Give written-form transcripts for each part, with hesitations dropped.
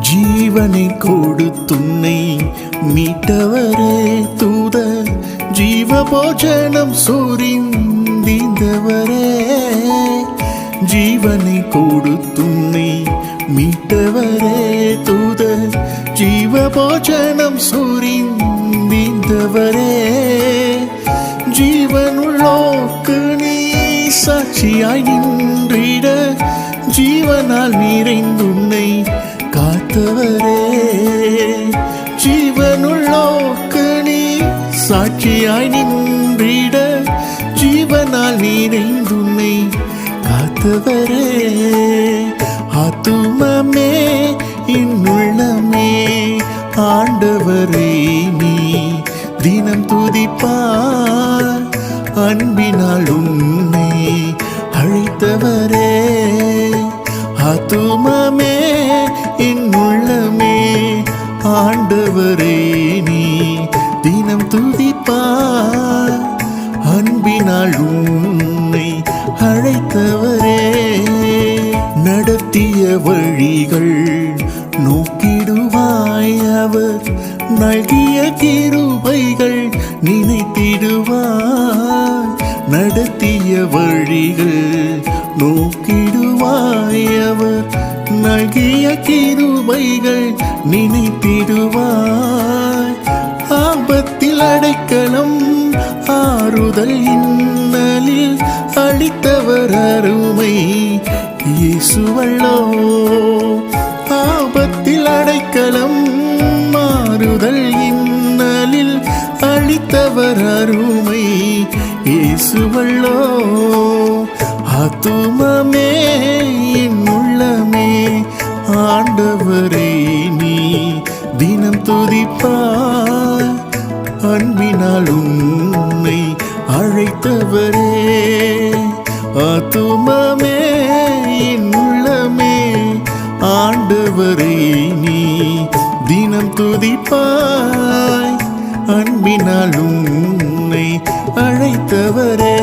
ஜீவனை கொடுத்துன்னை மீட்டவரே தூத ஜீவபோஜனம் சூரிந்தவரே. ஜீவனை கொடுத்துன்னை மீட்டவரே தூத ஜீவபோஜனம் சூரிந்தவரே. ஜீவனுள்ளோக்கு நீ சாட்சியாய் நின்றிட ஜீவனால் நிறைந்துன்னை காத்தவரே. ஜீவனுள்ளோக்கு நீ சாட்சியாய் நின்றிட ஜீவனால் நிறைந்துன்னை காத்தவரே. ஆத்துமமே இன்னுள்ளமே ஆண்டவரே நீ தினம் துதிப்பார். அன்பினால் உன்னை அழைத்தவரே. ஆத்துமமே இன்னுள்ளமே ஆண்டவரே நீ தினம் துதிப்பார். அன்பினால் உன்னை அழைத்தவரே. நடத்திய வழிகள் நோக்கிடுவாய். அவர் நல்கிய கிருபைகள் நினைத்திடுவாய். நடத்திய வழிகள் நோக்கிடுவாய். அவர் நல்கிய கிருபைகள் நினைத்திடுவாய். ஆபத்தில் அடைக்கலம் ஆறுதல் இன்னலில் அளித்தவர் அருமை இயேசுவல்லோ. ஆபத்தில் அடைக்கலம் ஆறுதல் இன்னலில் அளித்தவர் அருமை இயேசுவல்லோ. ஆத்துமமே என்னுள்ளமே ஆண்டவரே நீ தினம் துதிப்பார். அன்பினால் உன்னை அழைத்தவரே. ஆத்துமமே என்னுள்ளமே ஆண்டவரே நீ தினம் துதிப்பாய். அன்பினால் உன்னை அழைத்தவரே.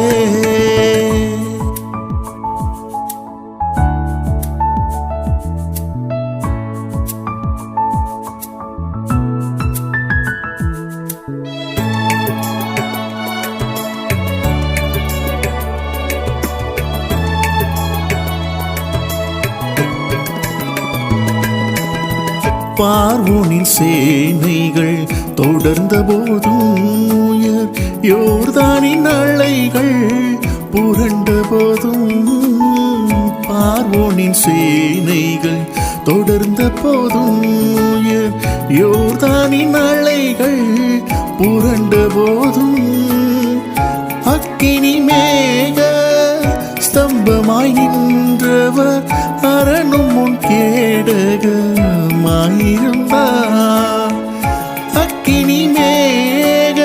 பார்வோனின் சேனைகள் தொடர்ந்த போதும் உயர் யோர்தானின் அலைகள் புரண்ட போதும். பார்வோனின் சேனைகள் தொடர்ந்த போதும் உயர் யோர்தானின் அலைகள் புரண்ட போதும். அக்கினி மேக ஸ்தம்பமாய் நின்றவர் அரணும் முன் கேடகமாயிருந்தார். அக்கினி மேக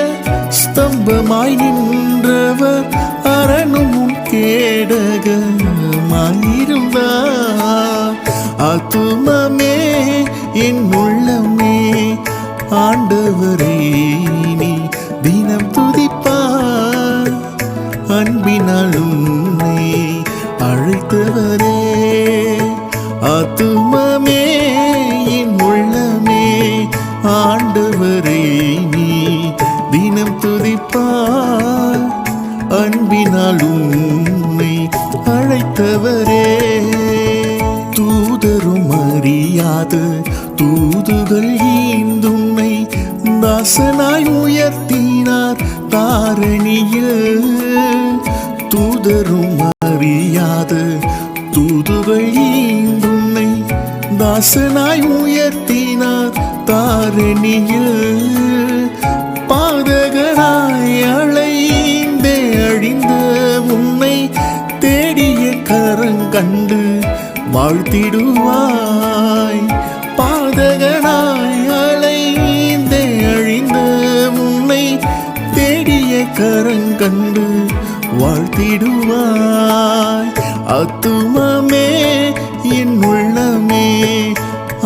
ஸ்தம்பமாய் நின்றவர் அரணும் முன் கேடகமாயிருந்தார். ஆத்துமமே என்னுள்ளமே ஆண்டவரே நீ தினம் துதிப்பார். அன்பினால் உன்னை அழைத்தவரே. ஆத்துமமே என்னுள்ளமே ஆண்டவரே நீ தினம் துதிப்பார். அன்பினால் உன்னை அழைத்தவரே. தூதரும் அறியாத தூதுகள் ஈந்துன்னை தாசனாய் உயர்த்தினார் தாரணியில். தூதரும் அறியாத தூதுகள் ஈந்துன்னை தாசனாய் உயர்த்தினார் தாரணியில். பாதகனாய் அழைந்தே அழிந்த உன்னை தேடிய கரங்கண்டு வாழ்த்திடுவாய். பாதகனாய் அழைந்தே அழிந்த உன்னை தேடிய கரங்கண்டு வாழ்த்திடுவாய். ஆத்துமமே என்னுள்ளமே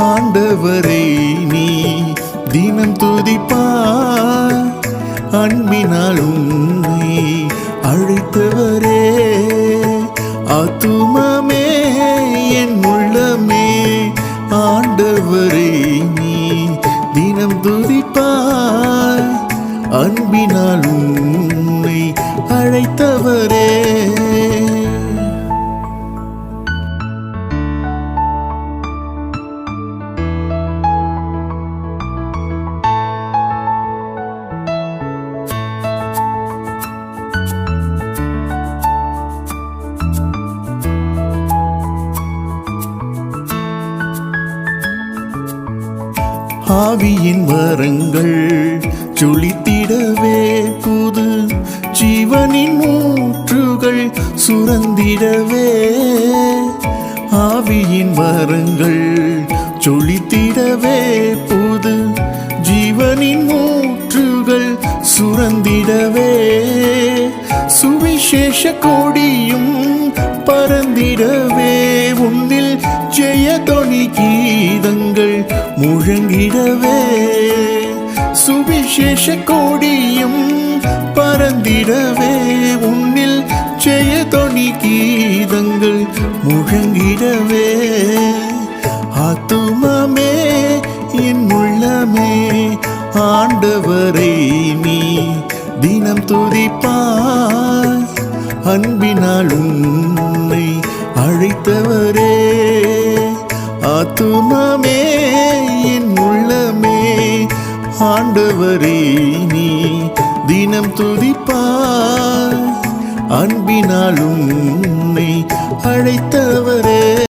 ஆண்டவரை நீ தினம் துதிப்பார். அன்பினால் உன்னை அழைத்தவரே. ஆத்துமமே என் உள்ளமே ஆண்டவரே அன்பினால் உன்னை அழைத்தவரே. ஆவியின் வரங்கள் ஜொலித்திடவே, புது ஜீவனின் ஊற்றுகள் சுரந்திடவே. ஆவியின் வரங்கள் ஜொலித்திடவே, புது ஜீவனின் ஊற்றுகள் சுரந்திடவே. சுவிசேஷ கொடியும் பறந்திடவே, உன்னில் ஜெயதொனி கீதங்கள் முழங்கிடவே. சுவிசேஷ கொடியும் பறந்திடவே, உன்னில் ஜெயதொனி கீதங்கள் முழங்கிடவே. ஆத்துமமே என் உள்ளமே ஆண்டவரை நீ தினம் துதிப்பாய். அன்பினால் உன்னை அழைத்தவரே. ஆத்துமமே என் உள்ளமே ஆண்டவரை நீ தினம் துதிப்பாய். அன்பினால் உன்னை அழைத்தவரே.